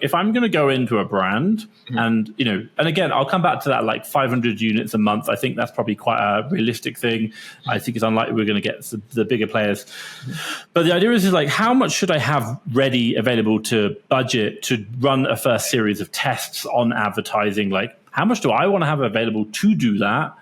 if I'm going to go into a brand and, and again, I'll come back to that like 500 units a month. I think that's probably quite a realistic thing. I think it's unlikely we're going to get the bigger players. But the idea is like, how much should I have ready, available to budget to run a first series of tests on advertising? Like, how much do I want to have available to do that?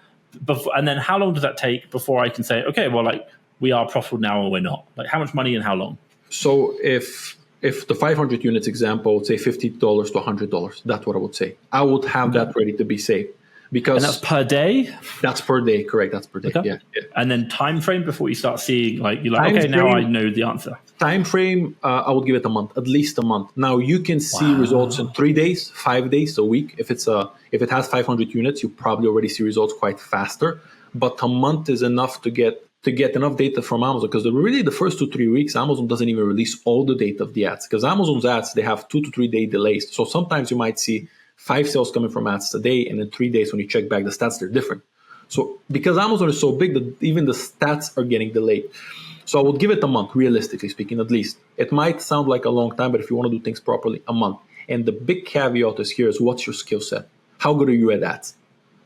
And then how long does that take before I can say, okay, well, like we are profitable now or we're not? Like how much money and how long? So if the 500 units example, I would say $50 to $100. That's what I would say. I would have that ready to be safe. Because and that's per day? That's per day, correct. That's per day. Okay. Yeah. And then time frame before you start seeing, like, you're like, okay, now I know the answer. Time frame, I would give it a month, at least a month. Now you can see results in 3 days, 5 days, a week. If it has 500 units, you probably already see results quite faster. But a month is enough to get enough data from Amazon, because really the first 2-3 weeks, Amazon doesn't even release all the data of the ads, because Amazon's ads, they have 2 to 3 day delays. So sometimes you might see 5 sales coming from ads today, and in 3 days when you check back the stats, they're different. So because Amazon is so big that even the stats are getting delayed. So I would give it a month, realistically speaking, at least. It might sound like a long time, but if you want to do things properly, a month. And the big caveat is here is, what's your skill set? How good are you at ads?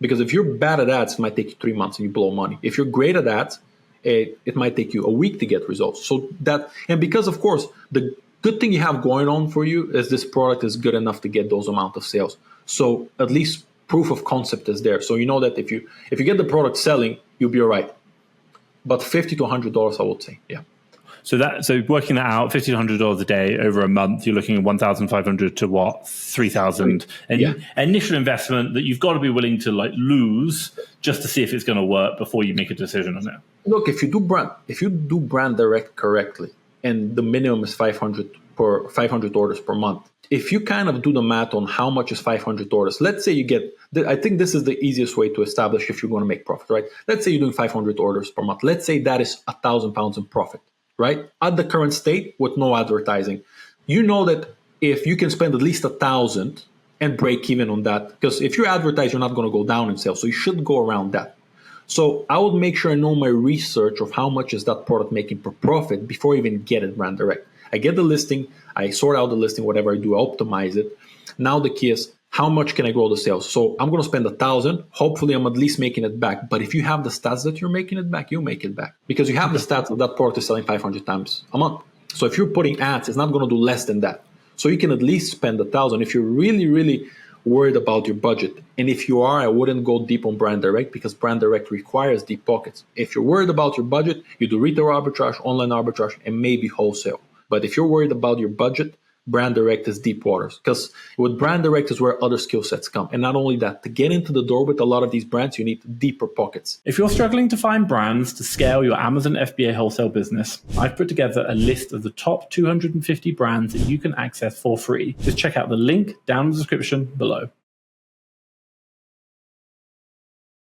Because if you're bad at ads, it might take you 3 months and you blow money. If you're great at ads, it might take you a week to get results. So that, and because of course, the good thing you have going on for you is this product is good enough to get those amount of sales. So at least proof of concept is there. So you know that if you get the product selling, you'll be all right. But $50 to $100, I would say, yeah. So working that out, $50 to $100 a day over a month, you're looking at 1,500 to what, 3,000 initial investment that you've got to be willing to like lose just to see if it's going to work before you make a decision on it. Look, if you do brand direct correctly, and the minimum is 500 orders per month. If you kind of do the math on how much is 500 orders, let's say you get, I think this is the easiest way to establish if you're going to make profit, right? Let's say you're doing 500 orders per month. Let's say that is £1,000 in profit, right? At the current state with no advertising, you know that if you can spend at least 1,000 and break even on that, because if you advertise, you're not going to go down in sales. So you should go around that. So I would make sure I know my research of how much is that product making per profit before I even get it brand direct. I get the listing, I sort out the listing, whatever I do, I optimize it. Now the key is, how much can I grow the sales? So I'm going to spend 1,000. Hopefully I'm at least making it back. But if you have the stats that you're making it back, you make it back. Because you have the stats of that product is selling 500 times a month. So if you're putting ads, it's not going to do less than that. So you can at least spend 1,000 if you're really, really worried about your budget. And if you are, I wouldn't go deep on brand direct, because brand direct requires deep pockets. If you're worried about your budget, you do retail arbitrage, online arbitrage, and maybe wholesale. But if you're worried about your budget, brand direct is deep waters, because with brand direct is where other skill sets come. And not only that, to get into the door with a lot of these brands, you need deeper pockets. If you're struggling to find brands to scale your Amazon FBA wholesale business, I've put together a list of the top 250 brands that you can access for free. Just check out the link down in the description below.